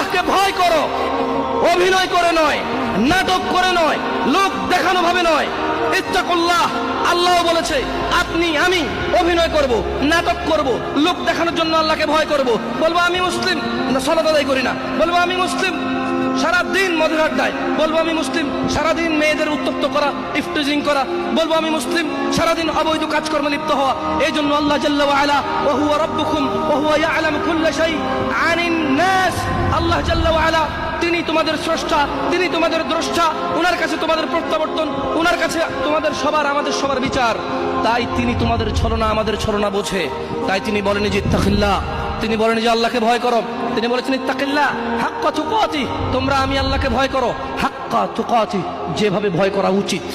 আল্লাহকে ভয় করো, অভিনয় করে নয়, নাটক করে নয়, লোক দেখানো ভাবে নয়। ইত্তাকুল্লাহ, আল্লাহ বলেছে আপনি আমি অভিনয় করব, নাটক করব, লোক দেখানোর জন্য আল্লাহকে ভয় করব। বলবো আমি মুসলিম, সালাত আদায় করি না। বলবো আমি মুসলিম, সারাদিন মদের আড্ডায়। বলবো আমি মুসলিম, সারাদিন মেয়েদের উত্তপ্ত করা, ইফটিজিং করা। বলবো আমি মুসলিম, সারাদিন অবৈধ কাজকর্মে লিপ্ত হওয়া। এই জন্য আল্লাহ জাল্লা ওয়া আলা ওয়া হুয়া রাব্বুকুম ওয়া হুয়া ইয়ালামু কুল্লা শাই আনিন নাস, আল্লাহ জাল্লা ওয়া আলা তিনি তোমাদের স্রষ্টা, তিনি তোমাদের দ্রষ্টা, ওনার কাছে তোমাদের প্রত্যাবর্তন, ওনার কাছে তোমাদের সবার আমাদের সবার বিচার। তাই তিনি তোমাদের ছলনা আমাদের ছলনা বোঝে। তাই তিনি বলেন যে ইত্তাকিল্লাহ, তিনি বলেন যে আল্লাহকে ভয় করো। তিনি বলেছেন ইত্তাকিল্লাহ হাক্কা তুকাতি, তোমরা আমি আল্লাহকে ভয় করো হাক্কা তুকাতি, যেভাবে ভয় করা উচিত।